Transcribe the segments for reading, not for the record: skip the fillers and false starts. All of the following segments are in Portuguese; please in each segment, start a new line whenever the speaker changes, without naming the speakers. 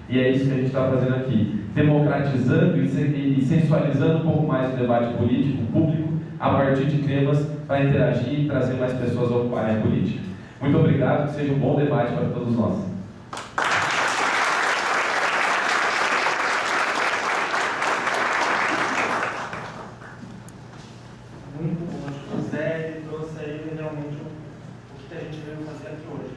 E é isso que a gente está fazendo aqui, democratizando e sensualizando um pouco mais o debate político público a partir de temas para interagir e trazer mais pessoas a ocuparem a política. Muito obrigado, que seja um bom debate para todos nós.
Muito bom, acho que o Zé trouxe aí realmente o que a gente veio fazer aqui hoje.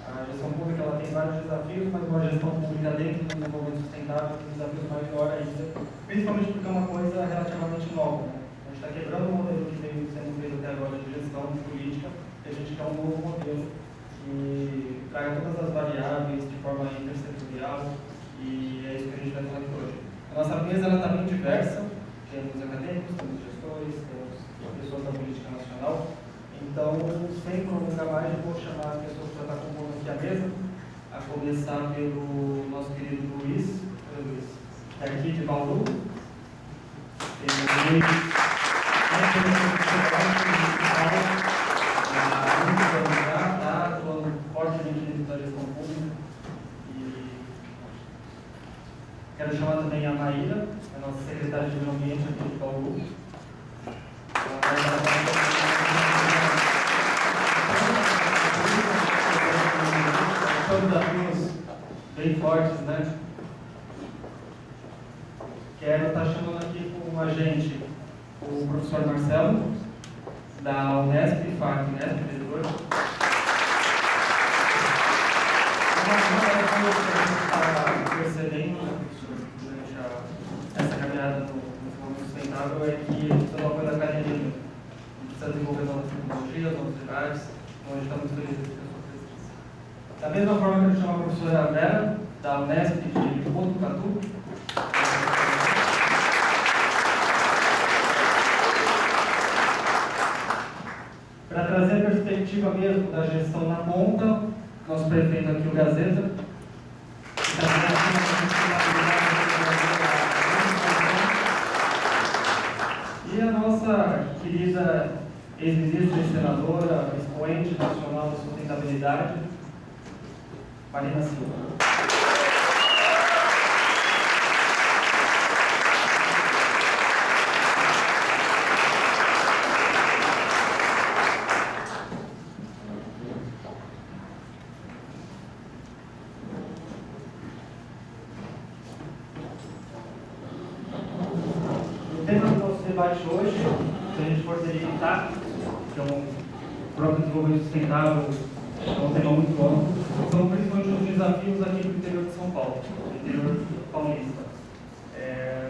A gestão pública ela tem vários desafios, mas uma gestão pública dentro do desenvolvimento sustentável tem um desafio maior ainda, principalmente porque é uma coisa relativamente nova. Né? A gente está quebrando o modelo que veio sendo feito até agora de gestão de política, e a gente quer um novo modelo que traga todas as variáveis de forma intersetorial, e é isso que a gente vai falar aqui hoje. A nossa mesa está bem diversa, temos acadêmicos, temos gestores, temos pessoas da política nacional. Então, sem prolongar mais, eu vou chamar as pessoas que já estão compondo aqui a mesa, a começar pelo nosso querido Luiz. Oi, Luiz. É aqui de Bauru. Está atuando fortemente dentro da gestão pública. E quero chamar também a Maíra, a nossa secretária de Meio Ambiente aqui de Bauru. São desafios bem fortes, né? Quero estar chamando aqui com a gente o professor Marcelo, da Unesp, FAC Unesp, vereador. Percebendo, né, professor, durante essa caminhada no desenvolvimento sustentável é que a gente precisa do apoio da academia. A gente precisa desenvolver novas tecnologias, novos debates, então a gente está muito feliz com a sua presença. Da mesma forma que eu chamo a professora Vera, da Unesp de Botucatu. Para trazer a perspectiva mesmo da gestão na ponta, nosso prefeito aqui, o Gazeta, e a nossa querida ex-ministra e senadora, expoente nacional da sustentabilidade, Marina Silva. O tema do nosso debate hoje, se a gente for delimitar, que é o próprio desenvolvimento sustentável, é um tema muito amplo, são principalmente os desafios aqui no interior de São Paulo, no interior paulista.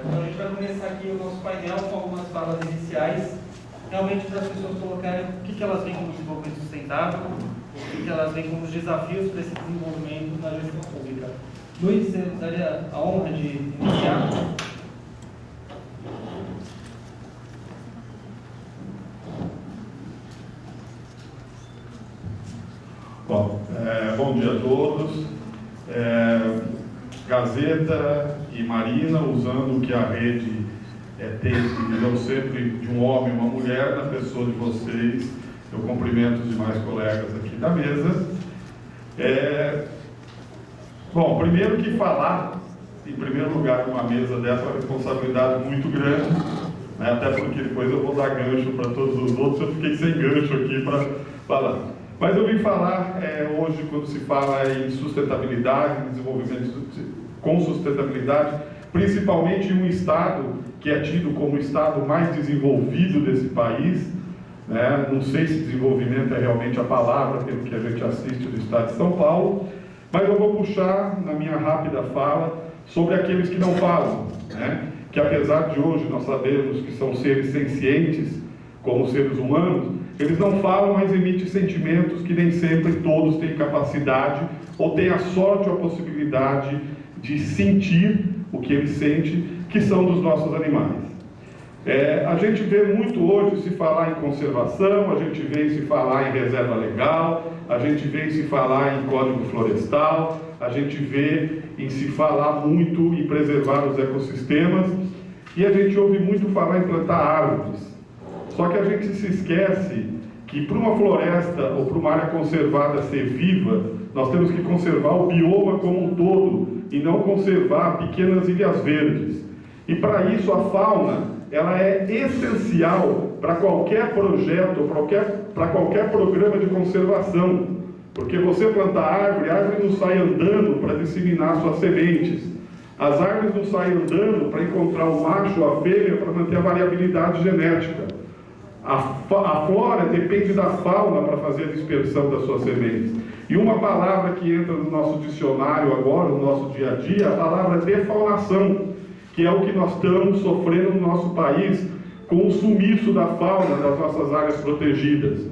Então a gente vai começar aqui o nosso painel com algumas falas iniciais, realmente para as pessoas colocarem o que elas veem como desenvolvimento sustentável, o que elas veem como os desafios para esse desenvolvimento na gestão pública. Luiz, você daria a honra de iniciar?
Bom dia a todos. Gazeta e Marina, usando o que a rede tem, eu sempre de um homem e uma mulher, na pessoa de vocês, eu cumprimento os demais colegas aqui da mesa. Bom, primeiro que falar, em primeiro lugar, numa mesa dessa, é uma responsabilidade muito grande, né? Até porque depois eu vou dar gancho para todos os outros, eu fiquei sem gancho aqui para falar. Mas eu vim falar hoje, quando se fala em sustentabilidade, em desenvolvimento com sustentabilidade, principalmente em um estado que é tido como o estado mais desenvolvido desse país, né? Não sei se desenvolvimento é realmente a palavra, pelo que a gente assiste do estado de São Paulo, mas eu vou puxar na minha rápida fala sobre aqueles que não falam, né? Que apesar de hoje nós sabemos que são seres sencientes, como seres humanos, eles não falam, mas emitem sentimentos que nem sempre todos têm capacidade ou têm a sorte ou a possibilidade de sentir o que eles sentem, que são dos nossos animais. A gente vê muito hoje se falar em conservação, a gente vê se falar em reserva legal, a gente vê se falar em código florestal, a gente vê em se falar muito em preservar os ecossistemas, e a gente ouve muito falar em plantar árvores. Só que a gente se esquece que para uma floresta ou para uma área conservada ser viva, nós temos que conservar o bioma como um todo e não conservar pequenas ilhas verdes. E para isso a fauna, ela é essencial para qualquer projeto, para qualquer programa de conservação. Porque você plantar árvore, a árvore não sai andando para disseminar suas sementes. As árvores não saem andando para encontrar o macho ou a fêmea para manter a variabilidade genética. A flora depende da fauna para fazer a dispersão das suas sementes. E uma palavra que entra no nosso dicionário agora, no nosso dia a dia, é a palavra defaunação, que é o que nós estamos sofrendo no nosso país com o sumiço da fauna das nossas áreas protegidas.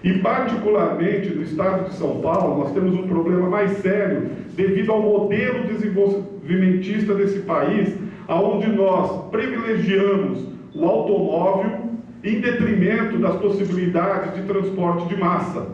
E particularmente no estado de São Paulo, nós temos um problema mais sério devido ao modelo desenvolvimentista desse país, onde nós privilegiamos o automóvel em detrimento das possibilidades de transporte de massa.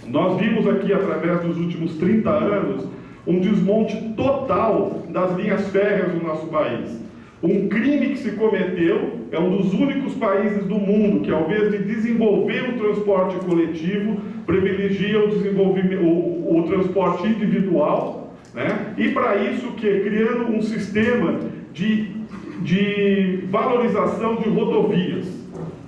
Nós vimos aqui, através dos últimos 30 anos, um desmonte total das linhas férreas no nosso país. Um crime que se cometeu, é um dos únicos países do mundo que, ao invés de desenvolver o transporte coletivo, privilegia o desenvolvimento, o transporte individual, né? E para isso, criando um sistema de valorização de rodovias.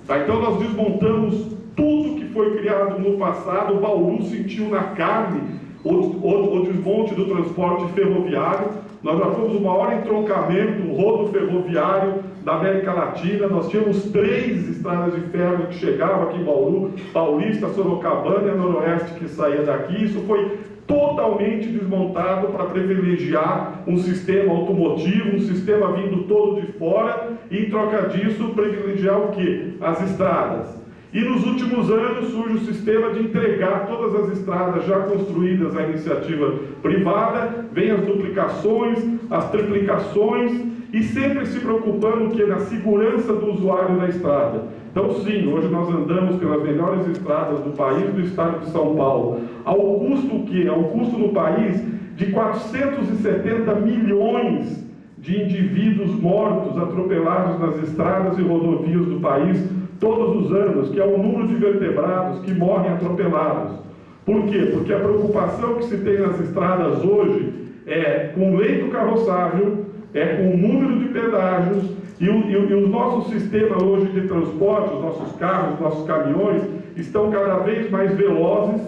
Tá? Então nós desmontamos tudo que foi criado no passado. O Bauru sentiu na carne o desmonte do transporte ferroviário. Nós já fomos o maior entroncamento rodoferroviário da América Latina. Nós tínhamos 3 estradas de ferro que chegavam aqui em Bauru, Paulista, Sorocabana e a Noroeste que saía daqui. Isso foi totalmente desmontado para privilegiar um sistema automotivo, um sistema vindo todo de fora, e em troca disso privilegiar o quê? As estradas. E nos últimos anos surge o sistema de entregar todas as estradas já construídas à iniciativa privada, vem as duplicações, as triplicações, e sempre se preocupando na segurança do usuário da estrada. Então sim, hoje nós andamos pelas melhores estradas do país, do estado de São Paulo, ao custo ao custo no país de 470 milhões de indivíduos mortos, atropelados nas estradas e rodovias do país todos os anos, que é o número de vertebrados que morrem atropelados. Por quê? Porque a preocupação que se tem nas estradas hoje é com o leito carroçável, é com o número de pedágios, e os nossos sistemas hoje de transporte, os nossos carros, os nossos caminhões, estão cada vez mais velozes,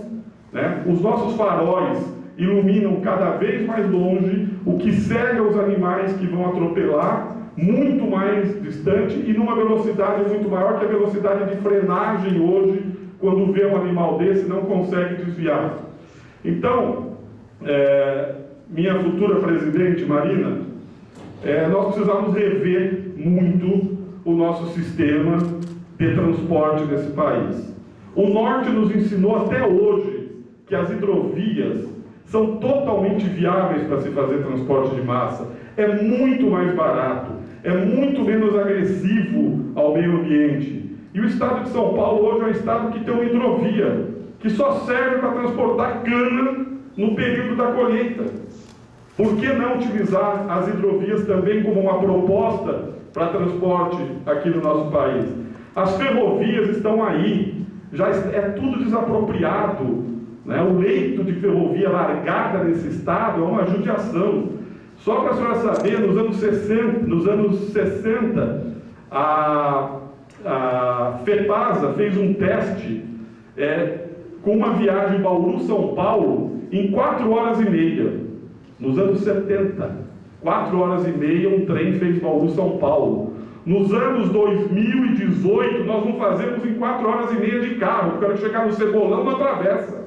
né? Os nossos faróis iluminam cada vez mais longe, o que cega os animais que vão atropelar, muito mais distante e numa velocidade muito maior que a velocidade de frenagem hoje, quando vê um animal desse, não consegue desviar. Então, minha futura presidente, Marina, nós precisamos rever muito o nosso sistema de transporte desse país. O Norte nos ensinou até hoje que as hidrovias são totalmente viáveis para se fazer transporte de massa. É muito mais barato, é muito menos agressivo ao meio ambiente. E o estado de São Paulo hoje é um estado que tem uma hidrovia que só serve para transportar cana no período da colheita. Por que não utilizar as hidrovias também como uma proposta para transporte aqui no nosso país? As ferrovias estão aí, já é tudo desapropriado, né? O leito de ferrovia largada nesse estado é uma judiação. Só para a senhora saber, nos anos 60 a FEPASA fez um teste com uma viagem Bauru-São Paulo em 4 horas e meia. Nos anos 70, 4 horas e meia, um trem fez Bauru-São Paulo. Nos anos 2018, nós não fazemos em 4 horas e meia de carro, porque era chegar no Cebolão, não atravessa.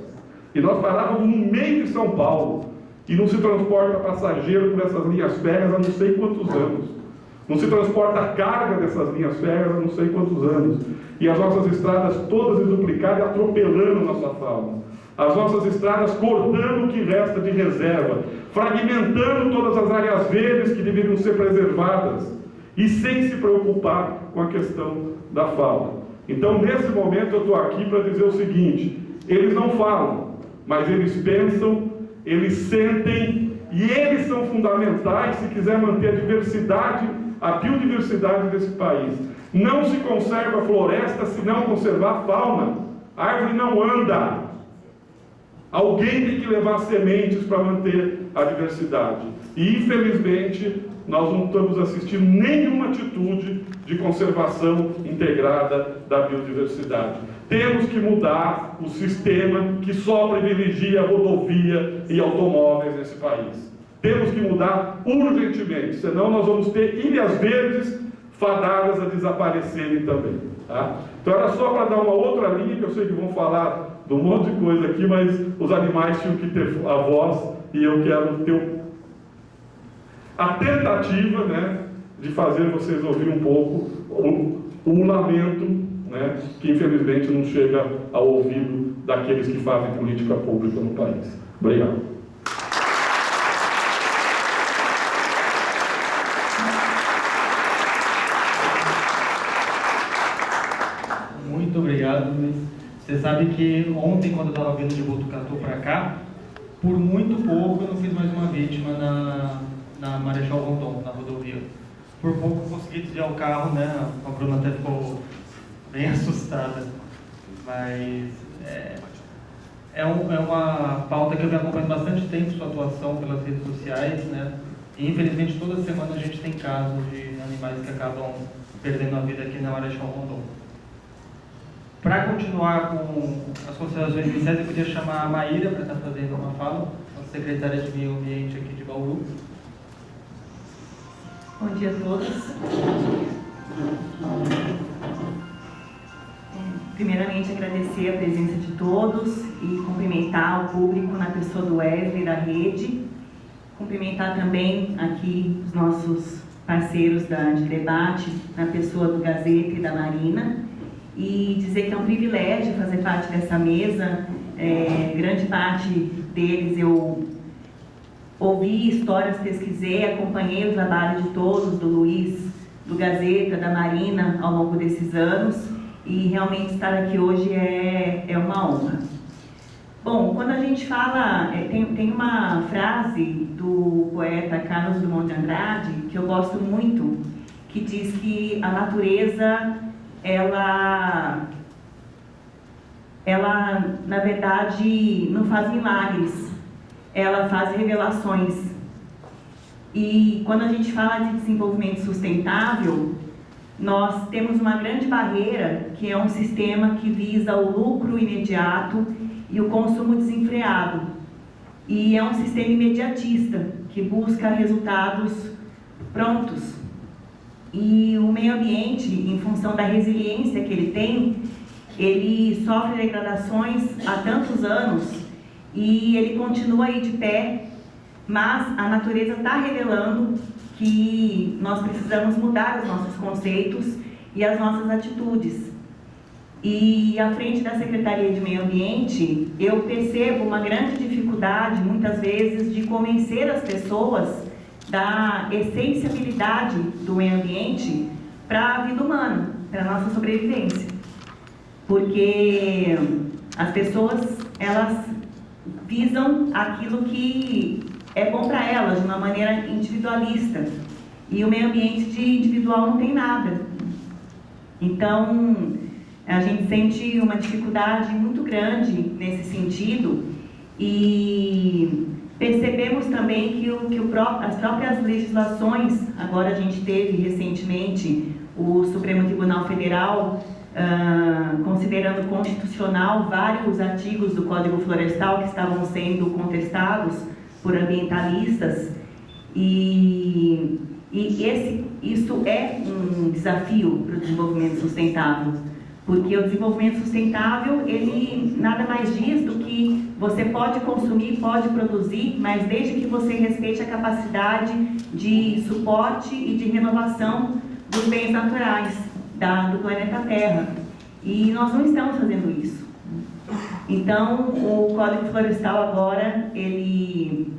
E nós parávamos no meio de São Paulo. E não se transporta passageiro por essas linhas férreas há não sei quantos anos. Não se transporta a carga dessas linhas férreas há não sei quantos anos. E as nossas estradas todas duplicadas, atropelando nossa fauna. As nossas estradas cortando o que resta de reserva, fragmentando todas as áreas verdes que deveriam ser preservadas, e sem se preocupar com a questão da fauna. Então, nesse momento, eu estou aqui para dizer o seguinte: eles não falam, mas eles pensam, eles sentem, e eles são fundamentais se quiser manter a biodiversidade desse país. Não se conserva a floresta se não conservar a fauna. A árvore não anda. Alguém tem que levar sementes para manter a diversidade. E, infelizmente, nós não estamos assistindo nenhuma atitude de conservação integrada da biodiversidade. Temos que mudar o sistema que só privilegia rodovia e automóveis nesse país. Temos que mudar urgentemente, senão nós vamos ter ilhas verdes fadadas a desaparecerem também. Tá? Então era só para dar uma outra linha, que eu sei que vão falar de um monte de coisa aqui, mas os animais tinham que ter a voz, e eu quero ter a tentativa, né, de fazer vocês ouvir um pouco o lamento, né, que infelizmente não chega ao ouvido daqueles que fazem política pública no país. Obrigado.
Muito obrigado, Luiz. Você sabe que ontem, quando eu estava vindo de Botucatu para cá, por muito pouco eu não fiz mais uma vítima na Marechal Rondon, na rodovia. Por pouco eu consegui desviar o carro, né? A Bruna até ficou bem assustada. Mas é uma pauta que eu me acompanho bastante tempo, sua atuação pelas redes sociais, né? E infelizmente toda semana a gente tem casos de animais que acabam perdendo a vida aqui na Marechal Rondon. Para continuar com as considerações iniciais, eu queria chamar a Maíra para estar fazendo uma fala, nossa secretária de Meio Ambiente aqui de Bauru.
Bom dia a todos. Primeiramente, agradecer a presença de todos e cumprimentar o público na pessoa do Wesley da rede. Cumprimentar também aqui os nossos parceiros de debate, na pessoa do Gazeta e da Marina. E dizer que é um privilégio fazer parte dessa mesa. Grande parte deles eu ouvi histórias, pesquisei, acompanhei o trabalho de todos, do Luiz, do Gazeta, da Marina, ao longo desses anos, e realmente estar aqui hoje é uma honra. Bom, quando a gente fala, tem uma frase do poeta Carlos Drummond de Andrade, que eu gosto muito, que diz que a natureza, ela na verdade não faz milagres, ela faz revelações. E quando a gente fala de desenvolvimento sustentável, nós temos uma grande barreira, que é um sistema que visa o lucro imediato e o consumo desenfreado. E é um sistema imediatista, que busca resultados prontos. E o meio ambiente, em função da resiliência que ele tem, ele sofre degradações há tantos anos e ele continua aí de pé, mas a natureza está revelando que nós precisamos mudar os nossos conceitos e as nossas atitudes. E à frente da Secretaria de Meio Ambiente, eu percebo uma grande dificuldade, muitas vezes, de convencer as pessoas da essencialidade do meio ambiente para a vida humana, para a nossa sobrevivência. Porque as pessoas, elas visam aquilo que é bom para elas, de uma maneira individualista. E o meio ambiente de individual não tem nada. Então, a gente sente uma dificuldade muito grande nesse sentido e percebemos também que as próprias legislações, agora a gente teve recentemente o Supremo Tribunal Federal considerando constitucional vários artigos do Código Florestal que estavam sendo contestados por ambientalistas e isso é um desafio para o desenvolvimento sustentável, porque o desenvolvimento sustentável, ele nada mais diz do que você pode consumir, pode produzir, mas desde que você respeite a capacidade de suporte e de renovação dos bens naturais do planeta Terra. E nós não estamos fazendo isso. Então, o Código Florestal agora, ele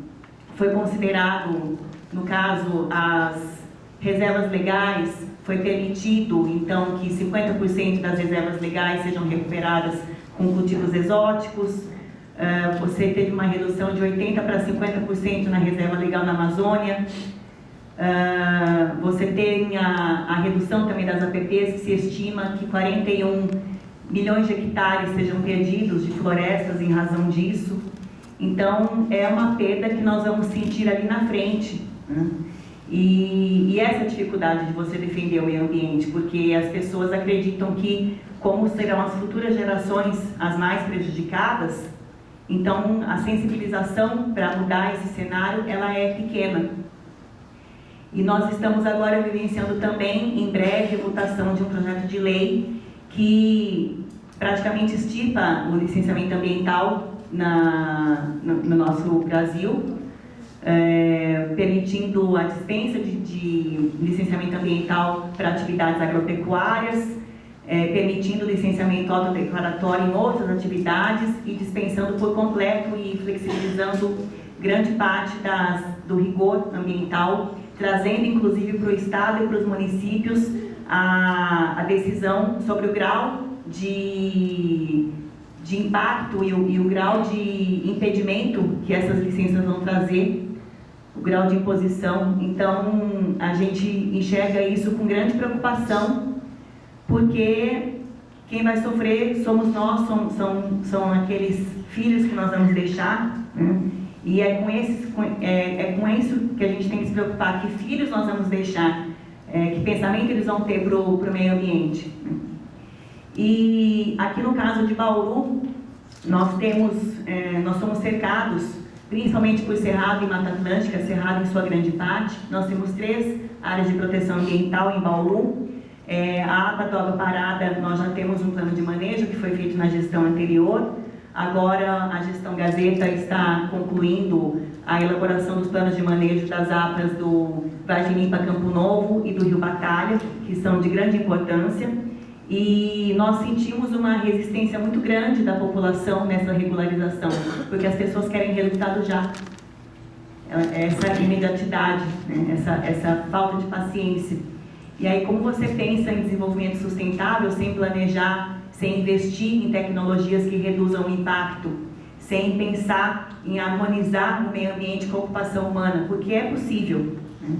foi considerado, no caso, as reservas legais, foi permitido, então, que 50% das reservas legais sejam recuperadas com cultivos exóticos. Você teve uma redução de 80% para 50% na reserva legal na Amazônia. Você tem a redução também das APPs, que se estima que 41 milhões de hectares sejam perdidos de florestas em razão disso. Então, é uma perda que nós vamos sentir ali na frente, né? E essa dificuldade de você defender o meio ambiente, porque as pessoas acreditam que, como serão as futuras gerações as mais prejudicadas, então a sensibilização para mudar esse cenário, ela é pequena. E nós estamos agora vivenciando também, em breve, a votação de um projeto de lei que praticamente extirpa o licenciamento ambiental no nosso Brasil, permitindo a dispensa de licenciamento ambiental para atividades agropecuárias, permitindo licenciamento autodeclaratório em outras atividades e dispensando por completo e flexibilizando grande parte do rigor ambiental, trazendo inclusive para o Estado e para os municípios a decisão sobre o grau de impacto e o grau de impedimento que essas licenças vão trazer, o grau de imposição. Então, a gente enxerga isso com grande preocupação, porque quem vai sofrer somos nós, são aqueles filhos que nós vamos deixar, né? E é com isso que a gente tem que se preocupar, que filhos nós vamos deixar, que pensamento eles vão ter para o meio ambiente, né? E aqui no caso de Bauru, nós somos cercados, principalmente por Cerrado e Mata Atlântica, Cerrado em sua grande parte. Nós temos 3 áreas de proteção ambiental em Bauru. A APA do Água Parada, nós já temos um plano de manejo que foi feito na gestão anterior. Agora a gestão Gazeta está concluindo a elaboração dos planos de manejo das APAs do Vargem Limpa Campo Novo e do Rio Batalha, que são de grande importância. E nós sentimos uma resistência muito grande da população nessa regularização, porque as pessoas querem resultado já. Essa imediatidade, né? essa falta de paciência. E aí, como você pensa em desenvolvimento sustentável sem planejar, sem investir em tecnologias que reduzam o impacto, sem pensar em harmonizar o meio ambiente com a ocupação humana? Porque é possível, né?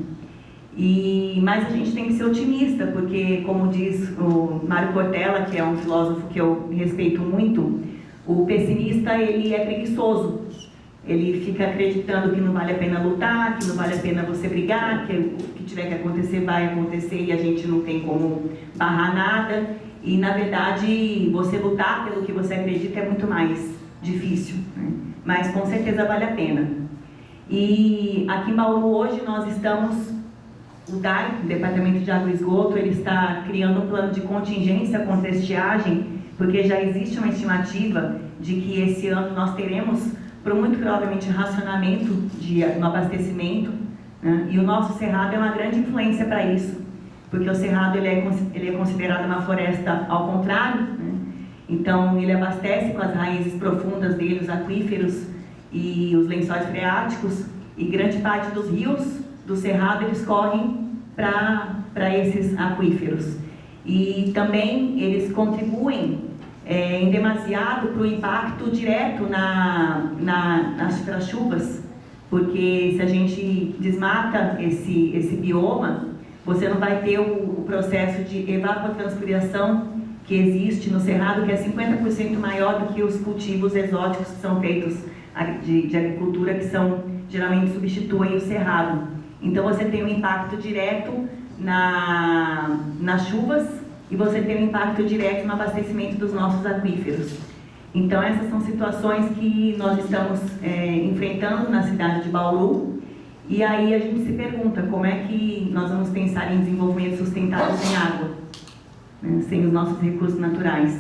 Mas a gente tem que ser otimista, porque, como diz o Mário Cortella, que é um filósofo que eu respeito muito, o pessimista, ele é preguiçoso. Ele fica acreditando que não vale a pena lutar, que não vale a pena você brigar, que o que tiver que acontecer vai acontecer e a gente não tem como barrar nada. E, na verdade, você lutar pelo que você acredita é muito mais difícil, né? Mas com certeza vale a pena. E aqui em Bauru hoje nós estamos... O DAI, o Departamento de Água e Esgoto, ele está criando um plano de contingência contra a estiagem, porque já existe uma estimativa de que esse ano nós teremos, por muito provavelmente, racionamento no abastecimento, né? E o nosso cerrado é uma grande influência para isso, porque o cerrado ele é considerado uma floresta ao contrário, né? Então ele abastece com as raízes profundas dele, os aquíferos e os lençóis freáticos, e grande parte dos rios do cerrado eles correm para esses aquíferos. E também eles contribuem em demasiado para o impacto direto nas chuvas, porque se a gente desmata esse bioma, você não vai ter o processo de evapotranspiração que existe no cerrado, que é 50% maior do que os cultivos exóticos que são feitos de agricultura, que geralmente substituem o cerrado. Então você tem um impacto direto nas chuvas e você tem um impacto direto no abastecimento dos nossos aquíferos. Então essas são situações que nós estamos enfrentando na cidade de Bauru. E aí a gente se pergunta como é que nós vamos pensar em desenvolvimento sustentável sem água, né? Sem os nossos recursos naturais.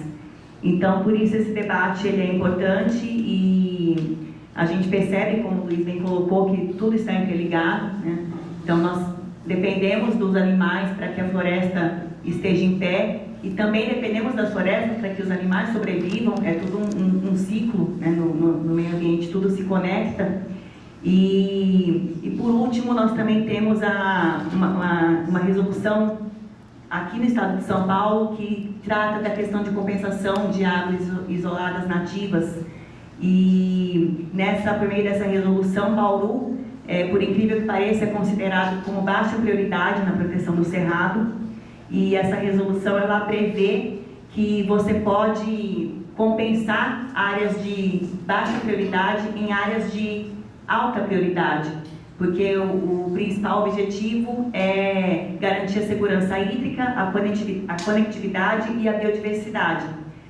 Então por isso esse debate ele é importante e a gente percebe, como o Luiz bem colocou, que tudo está interligado, né? Então nós dependemos dos animais para que a floresta esteja em pé e também dependemos das florestas para que os animais sobrevivam. É tudo um ciclo, né? No meio ambiente, tudo se conecta. E por último, nós também temos uma resolução aqui no estado de São Paulo que trata da questão de compensação de áreas isoladas nativas. E por meio dessa resolução, Bauru, por incrível que pareça, é considerado como baixa prioridade na proteção do cerrado. E essa resolução ela prevê que você pode compensar áreas de baixa prioridade em áreas de alta prioridade, porque o principal objetivo é garantir a segurança hídrica, a conectividade e a biodiversidade.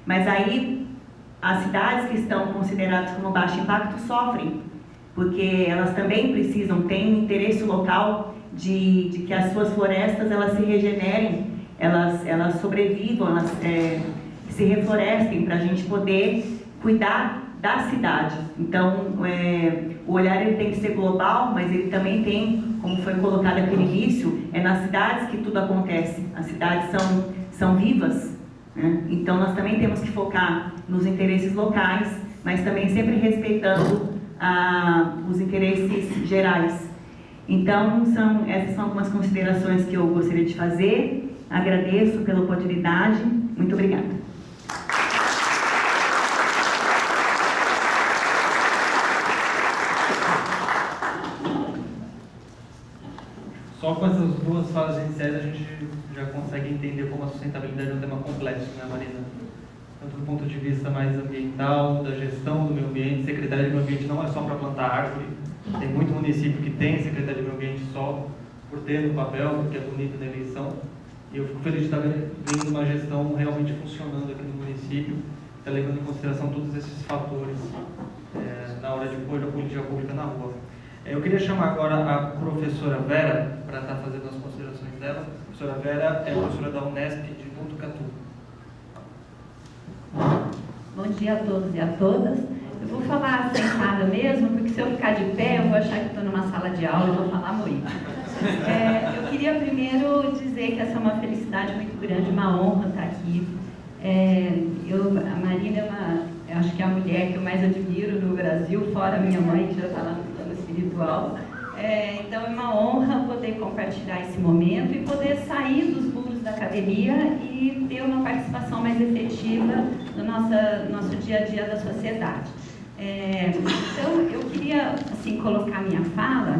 Mas aí, as cidades que estão consideradas como baixo impacto sofrem, porque elas também precisam, têm um interesse local de que as suas florestas elas se regenerem, elas sobrevivam, elas se reflorestem para a gente poder cuidar da cidade. Então, o olhar ele tem que ser global, mas ele também tem, como foi colocado aqui no início, é nas cidades que tudo acontece. As cidades são vivas, né? Então nós também temos que focar nos interesses locais, mas também sempre respeitando os interesses gerais. Então, essas são algumas considerações que eu gostaria de fazer. Agradeço pela oportunidade. Muito obrigada.
Só com essas duas falas iniciais a gente já consegue entender como a sustentabilidade é um tema complexo, né, Marina? Tanto do ponto de vista mais ambiental, da gestão do meio ambiente. Secretaria de Meio Ambiente não é só para plantar árvore. Tem muito município que tem Secretaria de Meio Ambiente só por ter no papel, porque é bonito na eleição. E eu fico feliz de estar vendo uma gestão realmente funcionando aqui no município, tá levando em consideração todos esses fatores na hora de pôr a política pública na rua. Eu queria chamar agora a professora Vera para estar fazendo as considerações dela. A professora Vera é professora da Unesp de Botucatu.
Bom dia a todos e a todas. Eu vou falar sentada mesmo, porque se eu ficar de pé, eu vou achar que estou numa sala de aula e vou falar muito. Eu queria primeiro dizer que essa é uma felicidade muito grande, uma honra estar aqui. A Marina eu acho que é a mulher que eu mais admiro no Brasil, fora a minha mãe, que já está lá no plano espiritual. Então é uma honra poder compartilhar esse momento e poder sair dos muros da academia e ter uma participação mais efetiva no nosso dia a dia da sociedade. Então eu queria assim, colocar minha fala,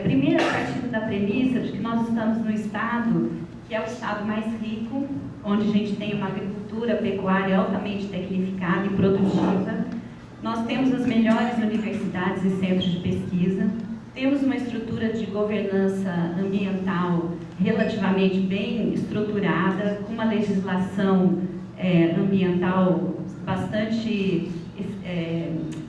primeiro a partir da premissa de que nós estamos no estado que é o estado mais rico, onde a gente tem uma agricultura pecuária altamente tecnificada e produtiva. Nós temos as melhores universidades e centros de pesquisa, temos uma estrutura de governança ambiental relativamente bem estruturada, com uma legislação ambiental bastante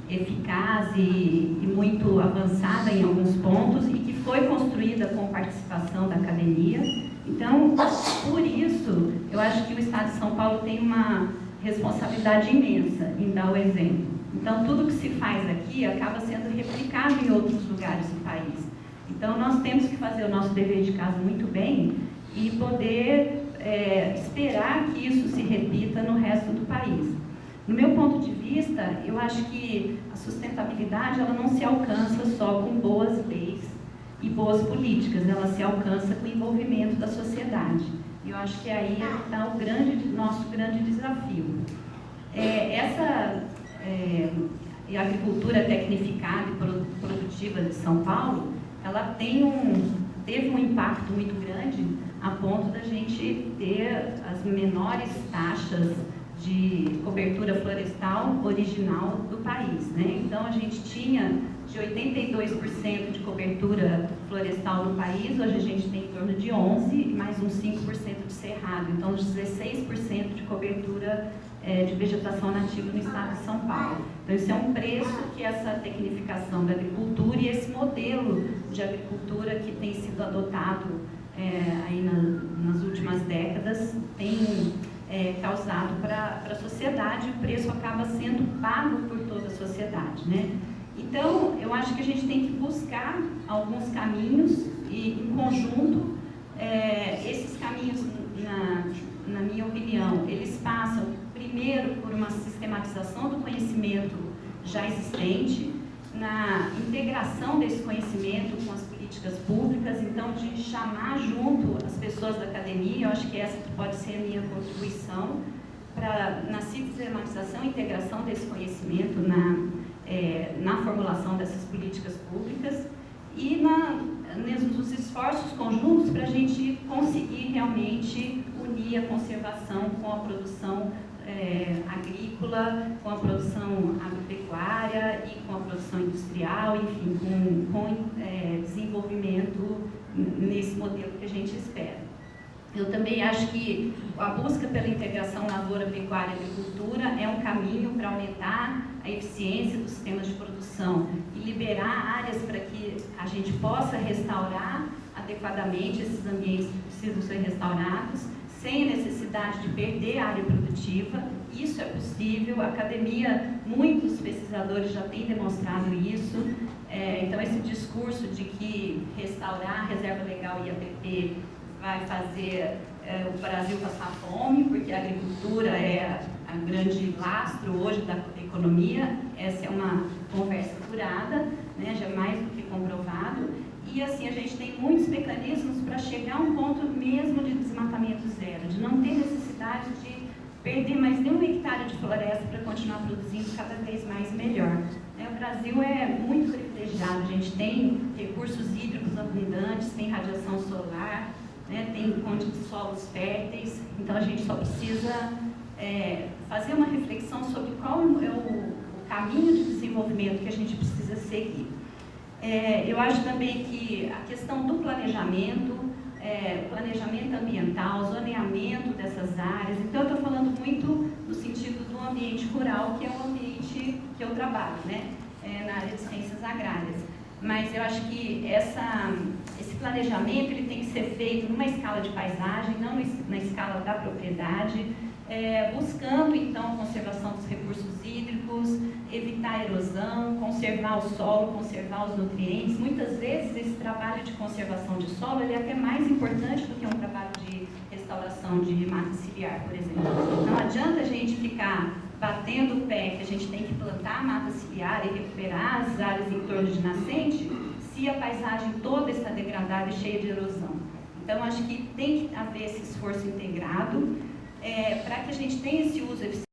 eficaz e muito avançada em alguns pontos e que foi construída com participação da academia. Então, por isso, eu acho que o Estado de São Paulo tem uma responsabilidade imensa em dar o exemplo. Então, tudo que se faz aqui acaba sendo replicado em outros lugares do país. Então, nós temos que fazer o nosso dever de casa muito bem e poder esperar que isso se repita no resto do país. No meu ponto de vista, eu acho que a sustentabilidade ela não se alcança só com boas leis e boas políticas, ela se alcança com o envolvimento da sociedade. E eu acho que aí está o nosso grande desafio. A agricultura tecnificada e produtiva de São Paulo, ela teve um impacto muito grande a ponto da gente ter as menores taxas de cobertura florestal original do país, né? Então a gente tinha de 82% de cobertura florestal no país, hoje a gente tem em torno de 11%, mais uns 5% de cerrado, então 16% de cobertura de vegetação nativa no estado de São Paulo. Então isso é um preço que essa tecnificação da agricultura e esse modelo de agricultura que tem sido adotado aí nas últimas décadas tem causado para a sociedade, o preço acaba sendo pago por toda a sociedade, né? Então, eu acho que a gente tem que buscar alguns caminhos e, em conjunto, esses caminhos, na minha opinião, eles passam, primeiro, por uma sistematização do conhecimento já existente, na integração desse conhecimento com as políticas públicas, então, de chamar junto as pessoas da academia, eu acho que essa pode ser a minha contribuição, na sistematização e integração desse conhecimento, na formulação dessas políticas públicas e nos esforços conjuntos para a gente conseguir realmente unir a conservação com a produção agrícola, com a produção agropecuária e com a produção industrial, enfim, com desenvolvimento nesse modelo que a gente espera. Eu também acho que a busca pela integração lavoura, pecuária e agricultura é um caminho para aumentar a eficiência dos sistemas de produção e liberar áreas para que a gente possa restaurar adequadamente esses ambientes que precisam ser restaurados, sem necessidade de perder a área produtiva. Isso é possível, a academia, muitos pesquisadores já têm demonstrado isso. Então, esse discurso de que restaurar a reserva legal e APP vai fazer o Brasil passar fome, porque a agricultura é a grande lastro hoje da economia, essa é uma conversa furada, né, já mais do que comprovado. E assim, a gente tem muitos mecanismos para chegar a um ponto mesmo de desmatamento zero, de não ter necessidade de perder mais nenhum hectare de floresta para continuar produzindo cada vez mais e melhor. O Brasil é muito privilegiado, a gente tem recursos hídricos abundantes, tem radiação solar, né, tem solos férteis, então a gente só precisa fazer uma reflexão sobre qual é o caminho de desenvolvimento que a gente precisa seguir. Eu acho também que a questão do planejamento ambiental, zoneamento dessas áreas, então eu estou falando muito no sentido do ambiente rural, que é o ambiente que eu trabalho, né, na área de ciências agrárias. Mas eu acho que esse planejamento ele tem que ser feito numa escala de paisagem, não na escala da propriedade, buscando então a conservação dos recursos hídricos, evitar a erosão, conservar o solo, conservar os nutrientes. Muitas vezes esse trabalho de conservação de solo ele é até mais importante do que um trabalho de restauração de mata ciliar, por exemplo. Não adianta a gente ficar batendo o pé que a gente tem que plantar a mata ciliar e recuperar as áreas em torno de nascente, se a paisagem toda está degradada e cheia de erosão. Então, acho que tem que haver esse esforço integrado para que a gente tenha esse uso eficiente